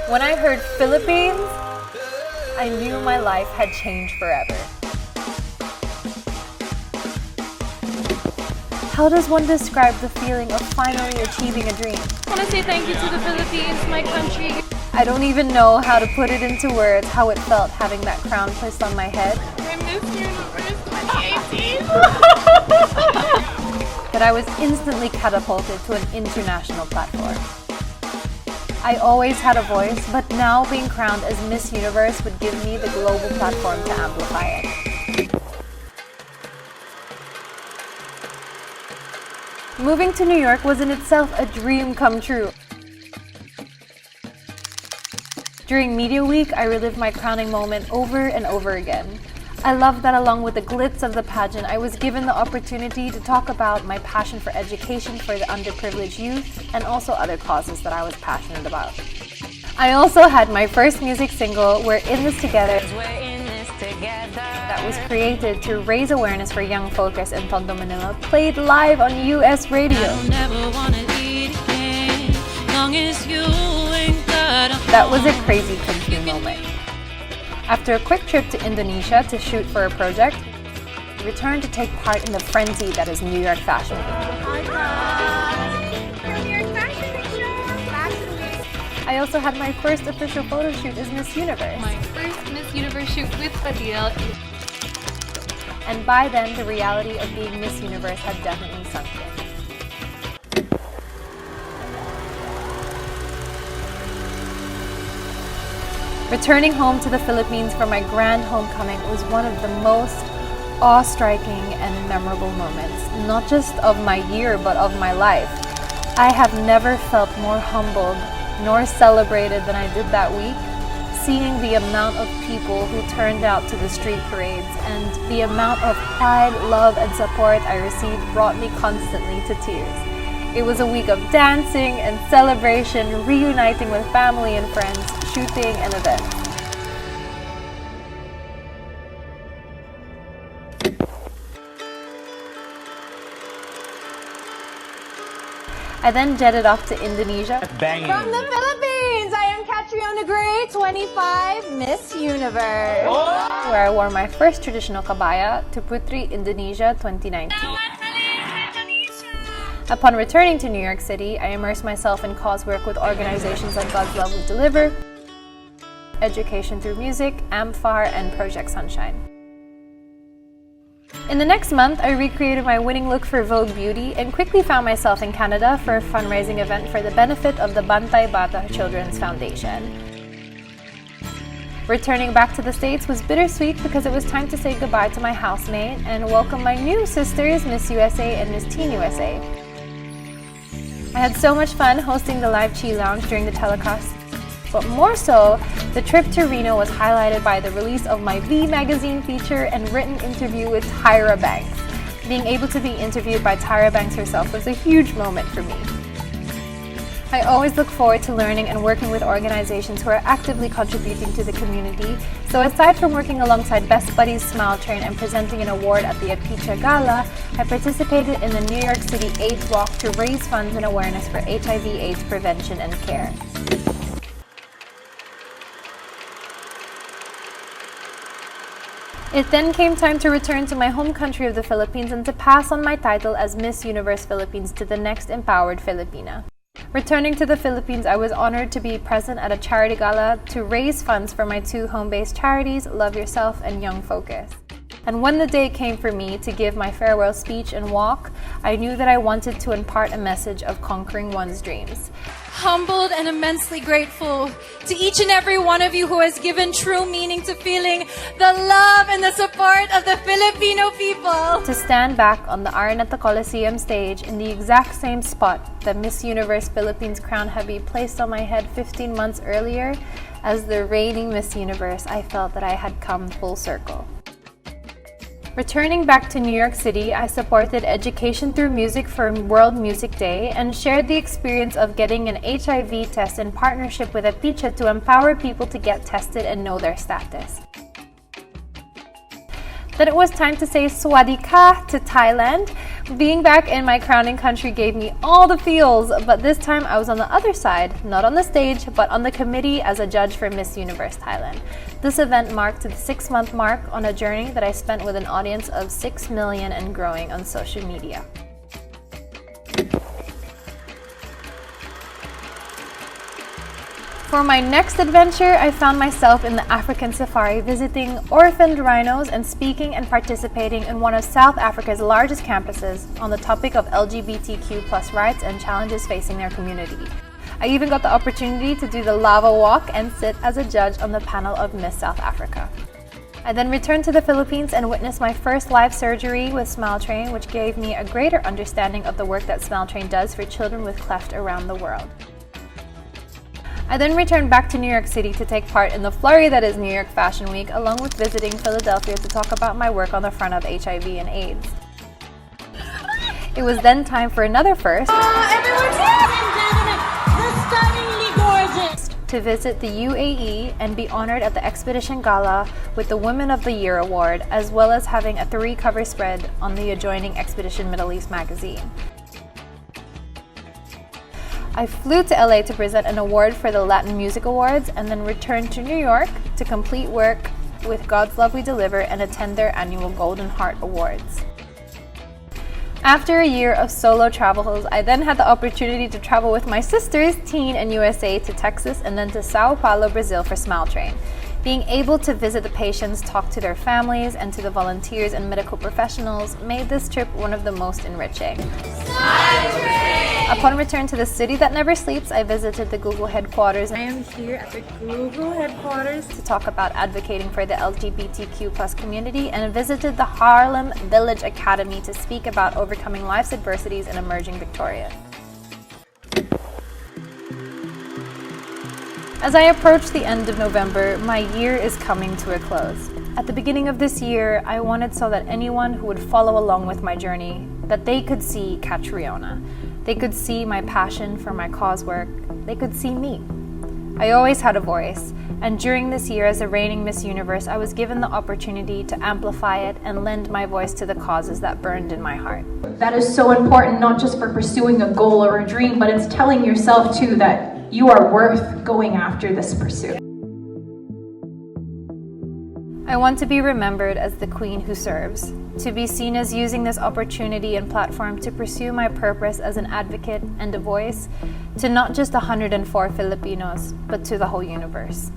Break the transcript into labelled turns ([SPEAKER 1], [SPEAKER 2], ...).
[SPEAKER 1] When I heard Philippines, I knew my life had changed forever. How does one describe the feeling of finally achieving a dream?
[SPEAKER 2] I want to say thank you to the Philippines, my country.
[SPEAKER 1] I don't even know how to put it into words how it felt having that crown placed on my head.
[SPEAKER 2] I Miss Universe 2018.
[SPEAKER 1] But I was instantly catapulted to an international platform. I always had a voice, but now being crowned as Miss Universe would give me the global platform to amplify it. Moving to New York was in itself a dream come true. During Media Week, I relived my crowning moment over and over again. I love that along with the glitz of the pageant, I was given the opportunity to talk about my passion for education for the underprivileged youth and also other causes that I was passionate about. I also had my first music single, We're In This Together, that was created to raise awareness for young folkers in Tondo, Manila, played live on US radio. That was a crazy country moment. After a quick trip to Indonesia to shoot for a project, I returned to take part in the frenzy that is New York Fashion Week. I also had my first official photo shoot as Miss Universe.
[SPEAKER 2] My first Miss Universe shoot with Adrea.
[SPEAKER 1] And by then, the reality of being Miss Universe had definitely sunk in. Returning home to the Philippines for my grand homecoming was one of the most awe-striking and memorable moments, not just of my year, but of my life. I have never felt more humbled nor celebrated than I did that week, seeing the amount of people who turned out to the street parades and the amount of pride, love, and support I received brought me constantly to tears. It was a week of dancing and celebration, reuniting with family and friends, shooting and events. I then jetted off to Indonesia.
[SPEAKER 3] From the Philippines, I am Catriona Gray, 25, Miss Universe.
[SPEAKER 1] Where I wore my first traditional kabaya to Putri, Indonesia 2019. Upon returning to New York City, I immersed myself in cause work with organizations like God's Love Will Deliver, Education Through Music, AMFAR, and Project Sunshine. In the next month, I recreated my winning look for Vogue Beauty and quickly found myself in Canada for a fundraising event for the benefit of the Bantay Bata Children's Foundation. Returning back to the States was bittersweet because it was time to say goodbye to my housemate and welcome my new sisters, Miss USA and Miss Teen USA. I had so much fun hosting the live Chi Lounge during the telecast, but more so, the trip to Reno was highlighted by the release of my V Magazine feature and written interview with Tyra Banks. Being able to be interviewed by Tyra Banks herself was a huge moment for me. I always look forward to learning and working with organizations who are actively contributing to the community. So aside from working alongside Best Buddies Smile Train and presenting an award at the Apicha Gala, I participated in the New York City AIDS Walk to raise funds and awareness for HIV/AIDS prevention and care. It then came time to return to my home country of the Philippines and to pass on my title as Miss Universe Philippines to the next empowered Filipina. Returning to the Philippines, I was honored to be present at a charity gala to raise funds for my two home-based charities, Love Yourself and Young Focus. And when the day came for me to give my farewell speech and walk, I knew that I wanted to impart a message of conquering one's dreams.
[SPEAKER 2] Humbled and immensely grateful to each and every one of you who has given true meaning to feeling the love and the support of the Filipino people.
[SPEAKER 1] To stand back on the Araneta Coliseum stage in the exact same spot that Miss Universe Philippines crown had been placed on my head 15 months earlier, as the reigning Miss Universe, I felt that I had come full circle. Returning back to New York City, I supported Education Through Music for World Music Day and shared the experience of getting an HIV test in partnership with Apicha to empower people to get tested and know their status. Then it was time to say Swadee Ka to Thailand, Being back in my crowning country gave me all the feels, but this time I was on the other side, not on the stage, but on the committee as a judge for Miss Universe Thailand. This event marked the 6-month mark on a journey that I spent with an audience of 6 million and growing on social media. For my next adventure, I found myself in the African safari visiting orphaned rhinos and speaking and participating in one of South Africa's largest campuses on the topic of LGBTQ+ rights and challenges facing their community. I even got the opportunity to do the lava walk and sit as a judge on the panel of Miss South Africa. I then returned to the Philippines and witnessed my first live surgery with Smile Train, which gave me a greater understanding of the work that Smile Train does for children with cleft around the world. I then returned back to New York City to take part in the flurry that is New York Fashion Week, along with visiting Philadelphia to talk about my work on the front of HIV and AIDS. It was then time for another first.
[SPEAKER 4] Everyone's here! The stunningly gorgeous!
[SPEAKER 1] To visit the UAE and be honored at the Expedition Gala with the Women of the Year Award, as well as having a 3-cover spread on the adjoining Expedition Middle East magazine. I flew to LA to present an award for the Latin Music Awards and then returned to New York to complete work with God's Love We Deliver and attend their annual Golden Heart Awards. After a year of solo travels, I then had the opportunity to travel with my sisters, Teen and USA, to Texas and then to Sao Paulo, Brazil for Smile Train. Being able to visit the patients, talk to their families, and to the volunteers and medical professionals made this trip one of the most enriching. Upon return to the city that never sleeps, I visited the Google headquarters.
[SPEAKER 4] I am here at the Google headquarters
[SPEAKER 1] to talk about advocating for the LGBTQ+ community and visited the Harlem Village Academy to speak about overcoming life's adversities in emerging Victoria. As I approach the end of November, my year is coming to a close. At the beginning of this year, I wanted so that anyone who would follow along with my journey, that they could see Catriona. They could see my passion for my cause work. They could see me. I always had a voice, and during this year as a reigning Miss Universe, I was given the opportunity to amplify it and lend my voice to the causes that burned in my heart.
[SPEAKER 5] That is so important, not just for pursuing a goal or a dream, but it's telling yourself too that you are worth going after this pursuit.
[SPEAKER 1] I want to be remembered as the queen who serves, to be seen as using this opportunity and platform to pursue my purpose as an advocate and a voice to not just 104 Filipinos, but to the whole universe.